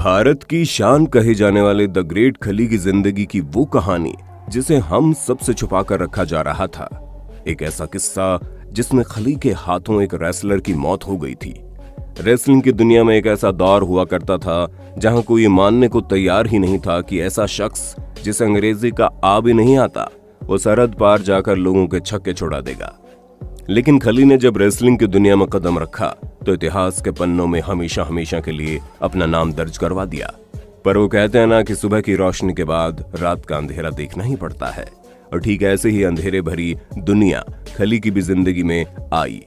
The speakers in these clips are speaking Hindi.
भारत की शान कहे जाने वाले द ग्रेट खली की जिंदगी की वो कहानी जिसे हम सबसे छुपा कर रखा जा रहा था। एक ऐसा किस्सा जिसमें खली के हाथों एक रेसलर की मौत हो गई थी। रेसलिंग की दुनिया में एक ऐसा दौर हुआ करता था जहां कोई ये मानने को तैयार ही नहीं था कि ऐसा शख्स जिसे अंग्रेजी का आ भी नहीं आता वो सरहद पार जाकर लोगों के छक्के छुड़ा देगा। लेकिन खली ने जब रेसलिंग की दुनिया में कदम रखा तो इतिहास के पन्नों में हमेशा हमेशा के लिए अपना नाम दर्ज करवा दिया। पर वो कहते हैं ना कि सुबह की रोशनी के बाद रात का अंधेरा देखना ही पड़ता है, और ठीक ऐसे ही अंधेरे भरी दुनिया खली की भी जिंदगी में आई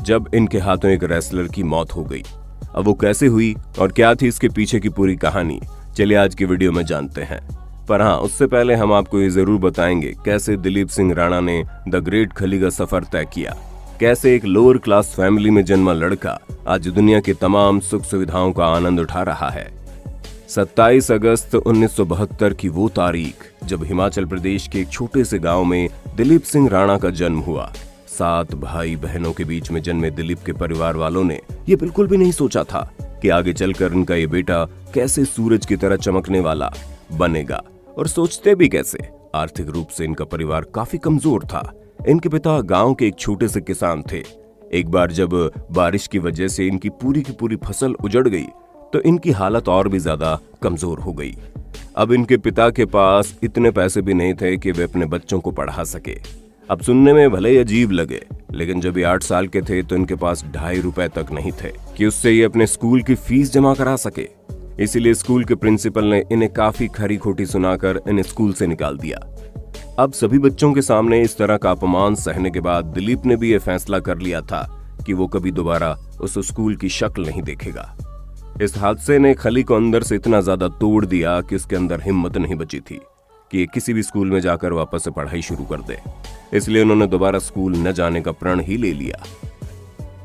जब इनके हाथों एक रेसलर की मौत हो गई। अब वो कैसे हुई और क्या थी इसके पीछे की पूरी कहानी, चलिए आज की वीडियो में जानते हैं। पर हाँ, उससे पहले हम आपको ये जरूर बताएंगे कैसे दिलीप सिंह राणा ने द ग्रेट खली का सफर तय किया, कैसे एक लोअर क्लास फैमिली में जन्मा लड़का आज दुनिया की तमाम सुख सुविधाओं का आनंद उठा रहा है। 27 अगस्त 1972 की वो तारीख जब हिमाचल प्रदेश के एक छोटे से गांव में दिलीप सिंह राणा का जन्म हुआ। 7 भाई बहनों के बीच में जन्मे दिलीप के परिवार वालों ने ये बिल्कुल भी नहीं सोचा था कि आगे चलकर उनका ये बेटा कैसे सूरज की तरह चमकने वाला बनेगा। और सोचते भी कैसे, आर्थिक रूप से इनका परिवार काफी कमजोर था। इनके पिता गांव के एक छोटे से किसान थे। एक बार जब बारिश की वजह से इनकी पूरी की पूरी फसल उजड़ गई तो इनकी हालत और भी ज्यादा कमजोर हो गई। अब इनके पिता के पास इतने पैसे भी नहीं थे कि वे अपने बच्चों को पढ़ा सके। अब सुनने में भले ही अजीब लगे, लेकिन जब ये 8 साल के थे तो इनके पास 2.5 रुपए तक नहीं थे कि उससे ये अपने स्कूल की फीस जमा करा सके। इसीलिए स्कूल के प्रिंसिपल ने इन्हें काफी खरी खोटी सुनाकर इन्हें स्कूल से निकाल दिया। अब सभी बच्चों के सामने इस तरह का अपमान सहने के बाद दिलीप ने भी यह फैसला कर लिया था कि वो कभी दोबारा उस स्कूल की शक्ल नहीं देखेगा। इस हादसे ने खली को अंदर से इतना ज्यादा तोड़ दिया कि उसके अंदर हिम्मत नहीं बची थी कि ये किसी भी स्कूल में जाकर वापस से पढ़ाई शुरू कर दे। इसलिए उन्होंने दोबारा स्कूल न जाने का प्रण ही ले लिया।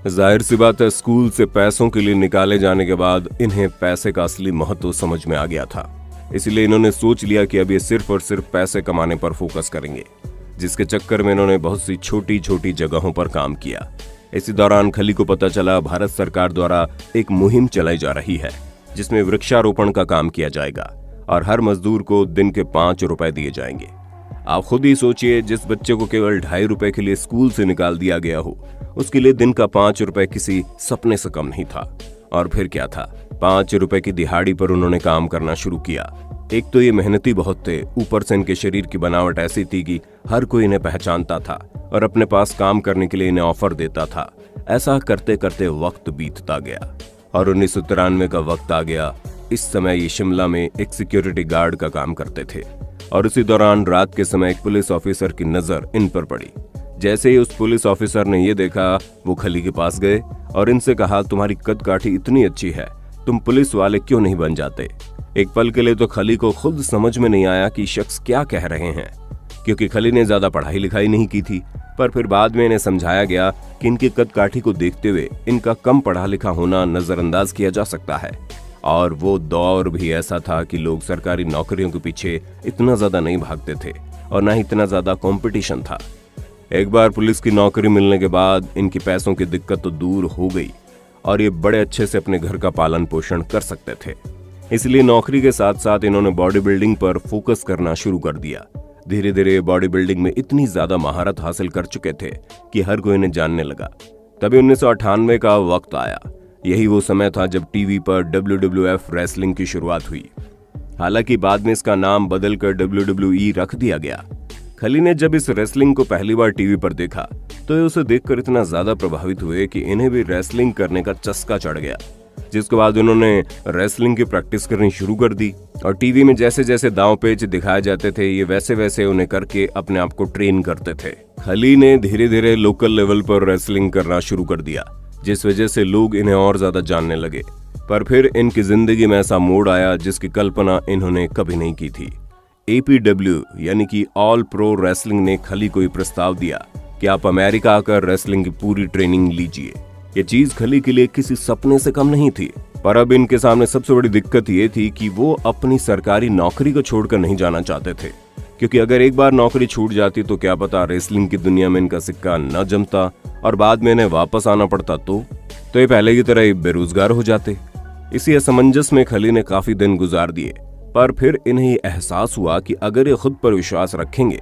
जाहिर सी बात है, स्कूल से पैसों के लिए निकाले जाने के बाद इन्हें पैसे का असली महत्व समझ में आ गया था। इसलिए इन्होंने सोच लिया कि अब ये सिर्फ और सिर्फ पैसे कमाने पर फोकस करेंगे, जिसके चक्कर में इन्होंने बहुत सी छोटी छोटी जगहों पर काम किया। इसी दौरान खली को पता चला भारत सरकार द्वारा एक मुहिम चलाई जा रही है जिसमें वृक्षारोपण का काम किया जाएगा और हर मजदूर को दिन के 5 रुपए दिए जाएंगे। आप खुद ही सोचिए, जिस बच्चे को केवल 2.5 रुपए के लिए स्कूल से निकाल दिया गया हो उसके लिए दिन का 5 रुपए किसी सपने से कम नहीं था। और फिर क्या था, 5 रुपए की दिहाड़ी पर उन्होंने काम करना शुरू किया। एक तो ये मेहनती बहुत थे, ऊपर से इनके शरीर की बनावट ऐसी थी कि हर कोई इन्हें पहचानता था और अपने पास काम करने के लिए इन्हें ऑफर देता था। ऐसा करते करते वक्त बीतता गया और 1993 का वक्त आ गया। इस समय ये शिमला में एक सिक्योरिटी गार्ड का काम करते थे और उसी दौरान रात के समय एक पुलिस ऑफिसर की नजर इन पर पड़ी। जैसे ही उस पुलिस ऑफिसर ने ये देखा, वो खली के पास गए और इनसे कहा, तुम्हारी कद काठी इतनी अच्छी है, तुम पुलिस वाले क्यों नहीं बन जाते। एक पल के लिए तो खली को खुद समझ में नहीं आया कि शख्स क्या कह रहे हैं, क्योंकि खली ने ज्यादा पढ़ाई लिखाई नहीं की थी। पर फिर बाद में इन्हें समझाया गया कि इनकी कद काठी को देखते हुए इनका कम पढ़ा लिखा होना नजरअंदाज किया जा सकता है। और वो दौर भी ऐसा था कि लोग सरकारी नौकरियों के पीछे इतना ज्यादा नहीं भागते थे और ना ही इतना ज्यादा कंपटीशन था। एक बार पुलिस की नौकरी मिलने के बाद इनकी पैसों की दिक्कत तो दूर हो गई और ये बड़े अच्छे से अपने घर का पालन पोषण कर सकते थे। इसलिए नौकरी के साथ साथ इन्होंने बॉडी बिल्डिंग पर फोकस करना शुरू कर दिया। धीरे धीरे बॉडी बिल्डिंग में इतनी ज्यादा महारत हासिल कर चुके थे कि हर कोई इन्हें जानने लगा। तभी 1998 का वक्त आया। यही वो समय था जब टीवी पर WWF रेसलिंग की शुरुआत हुई। हालांकि बाद में इसका नाम बदलकर WWE रख दिया गया। खली ने जब इस रेसलिंग को पहली बार टीवी पर देखा तो ये उसे देखकर इतना ज्यादा प्रभावित हुए कि इन्हें भी रेसलिंग करने का चस्का चढ़ गया, जिसके बाद उन्होंने रेसलिंग की प्रैक्टिस करनी शुरू कर दी। और टीवी में जैसे जैसे दांव पेच दिखाए जाते थे, ये वैसे वैसे उन्हें करके अपने आप को ट्रेन करते थे। खली ने धीरे धीरे लोकल लेवल पर रेसलिंग करना शुरू कर दिया, जिस वजह से लोग इन्हें और ज्यादा जानने लगे। पर फिर इनकी जिंदगी में ऐसा मोड़ आया जिसकी कल्पना इन्होंने कभी नहीं की थी। APW यानी कि ऑल प्रो रेसलिंग ने खली को प्रस्ताव दिया कि आप अमेरिका आकर रेसलिंग की पूरी ट्रेनिंग लीजिए। ये चीज खली के लिए किसी सपने से कम नहीं थी। पर अब इनके सामने सबसे बड़ी दिक्कत ये थी कि वो अपनी सरकारी नौकरी को छोड़कर नहीं जाना चाहते थे, क्योंकि अगर एक बार नौकरी छूट जाती तो क्या पता रेसलिंग की दुनिया में इनका सिक्का न जमता और बाद में इन्हें वापस आना पड़ता तो ये पहले की तरह बेरोजगार हो जाते। इसी असमंजस में खली ने काफी दिन गुजार दिए, पर फिर इन्हें एहसास हुआ कि अगर ये खुद पर विश्वास रखेंगे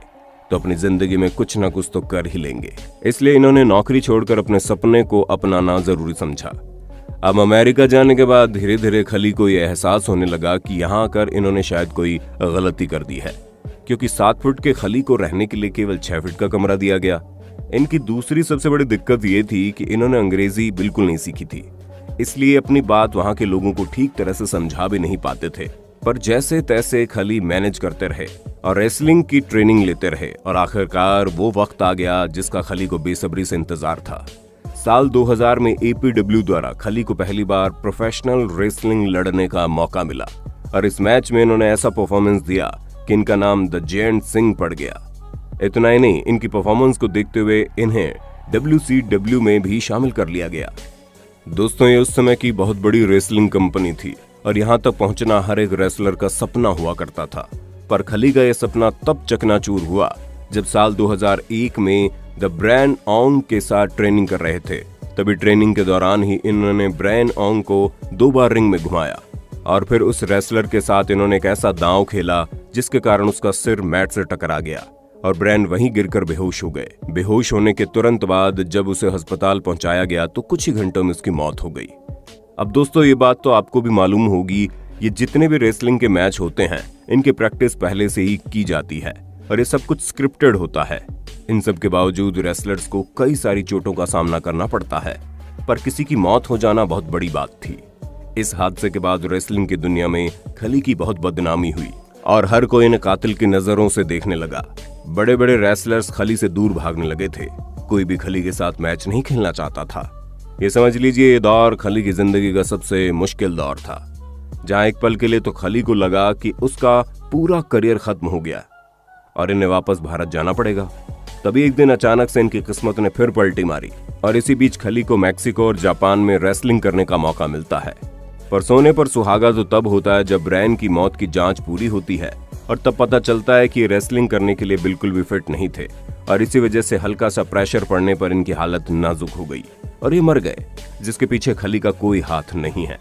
तो अपनी जिंदगी में कुछ ना कुछ तो कर ही लेंगे। इसलिए इन्होंने नौकरी छोड़कर अपने सपने को अपनाना जरूरी समझा। अब अमेरिका जाने के बाद धीरे धीरे खली को यह एहसास होने लगा कि यहाँ आकर इन्होंने शायद कोई गलती कर दी है, क्योंकि 7 फुट के खली को रहने के लिए केवल 6 फुट का कमरा दिया गया। इनकी दूसरी सबसे बड़ी दिक्कत ये थी कि इन्होंने अंग्रेजी बिल्कुल नहीं सीखी थी, इसलिए अपनी बात वहां के लोगों को ठीक तरह से समझा भी नहीं पाते थे। पर जैसे तैसे खली मैनेज करते रहे और रेसलिंग की ट्रेनिंग लेते रहे और आखिरकार वो वक्त आ गया जिसका खली को बेसब्री से इंतजार था। साल 2000 में APW द्वारा खली को पहली बार प्रोफेशनल रेसलिंग लड़ने का मौका मिला और इस मैच में इन्होंने ऐसा परफॉर्मेंस दिया कि इनका नाम द जेंट सिंह पड़ गया। इतना ही नहीं, इनकी परफॉर्मेंस को देखते हुए इन्हें WCW में भी शामिल कर लिया गया। दोस्तों, ये उस समय की बहुत बड़ी रेसलिंग कंपनी थी और यहाँ तक पहुंचना हर एक रेसलर का सपना हुआ करता था। पर खली का यह सपना तब चकनाचूर हुआ जब साल 2001 में द ब्रायन ओंग के साथ ट्रेनिंग कर रहे थे। तभी ट्रेनिंग के दौरान ही इन्होंने ब्रायन ओंग को 2 बार रिंग में घुमाया और फिर उस रेसलर के साथ इन्होंने एक ऐसा दांव खेला जिसके कारण उसका सिर मैट से टकरा गया और ब्रायन वहीं गिरकर बेहोश हो गए। बेहोश होने के तुरंत बाद जब उसे अस्पताल पहुंचाया गया तो कुछ ही घंटों में उसकी मौत हो गई। अब दोस्तों, ये बात तो आपको भी मालूम होगी, ये जितने भी रेसलिंग के मैच होते हैं इनकी प्रैक्टिस पहले से ही की जाती है और ये सब कुछ स्क्रिप्टेड होता है। इन सब के बावजूद रेसलर्स को कई सारी चोटों का सामना करना पड़ता है, पर किसी की मौत हो जाना बहुत बड़ी बात थी। इस हादसे के बाद रेसलिंग की दुनिया में खली की बहुत बदनामी हुई और हर कोई इन्हें कातिल की नजरों से देखने लगा। बड़े बड़े रेसलर्स खली से दूर भागने लगे थे, कोई भी खली के साथ मैच नहीं खेलना चाहता था। ये समझ लीजिए, ये दौर खली की जिंदगी का सबसे मुश्किल दौर था, जहां एक पल के लिए तो खली को लगा कि उसका पूरा करियर खत्म हो गया और इन्हें वापस भारत जाना पड़ेगा। तभी एक दिन अचानक से इनकी किस्मत ने फिर पलटी मारी और इसी बीच खली को मैक्सिको और जापान में रेसलिंग करने का मौका मिलता है। पर सोने पर सुहागा तो तब होता है जब ब्रायन की मौत की जांच पूरी होती है और तब पता चलता है कि रेसलिंग करने के लिए बिल्कुल भी फिट नहीं थे और इसी वजह से हल्का सा प्रेशर पड़ने पर इनकी हालत नाजुक हो गई और ये मर गए, जिसके पीछे खली का कोई हाथ नहीं है।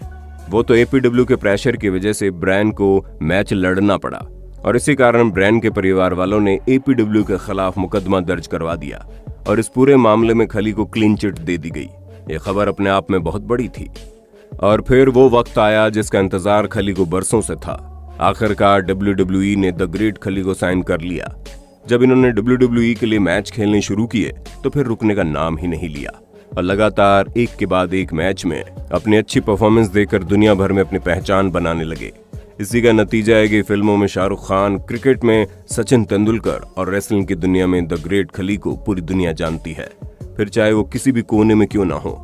वो तो APW के प्रेशर की वजह से ब्रायन को मैच लड़ना पड़ा और इसी कारण ब्रायन के परिवार वालों ने APW के खिलाफ मुकदमा दर्ज करवा दिया और इस पूरे मामले में खली को क्लीन चिट दे दी गई। ये खबर अपने आप में बहुत बड़ी थी और फिर वो वक्त आया जिसका इंतजार खली को बरसों से था। आखिरकार WWE ने द ग्रेट खली को साइन कर लिया। जब इन्होंने WWE के लिए मैच खेलने शुरू किए तो फिर रुकने का नाम ही नहीं लिया और लगातार एक के बाद एक मैच में अपनी अच्छी परफॉर्मेंस देकर दुनिया भर में अपनी पहचान बनाने लगे। इसी का नतीजा है कि फिल्मों में शाहरुख खान, क्रिकेट में सचिन तेंदुलकर और रेसलिंग की दुनिया में द ग्रेट खली को पूरी दुनिया जानती है, फिर चाहे वो किसी भी कोने में क्यों ना हो।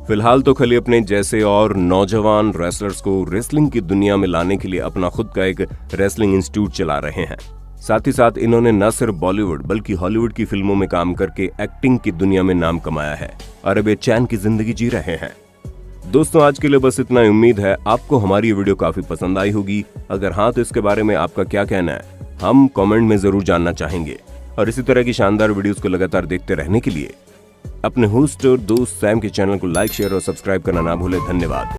फिलहाल तो खली अपने जैसे और नौजवान रेसलर्स को रेसलिंग की दुनिया में लाने के लिए अपना खुद का एक रेसलिंग इंस्टीट्यूट चला रहे हैं। साथ ही साथ इन्होंने न सिर्फ बॉलीवुड बल्कि हॉलीवुड की फिल्मों में काम करके एक्टिंग की दुनिया में नाम कमाया है और अब ये चैन की जिंदगी जी रहे हैं। दोस्तों, आज के लिए बस इतना ही। उम्मीद है आपको हमारी ये वीडियो काफी पसंद आई होगी। अगर हाँ तो इसके बारे में आपका क्या कहना है हम कमेंट में जरूर जानना चाहेंगे और इसी तरह की शानदार वीडियोस को लगातार देखते रहने के लिए अपने होस्ट और दोस्त सैम के चैनल को लाइक, शेयर और सब्सक्राइब करना ना भूलें। धन्यवाद।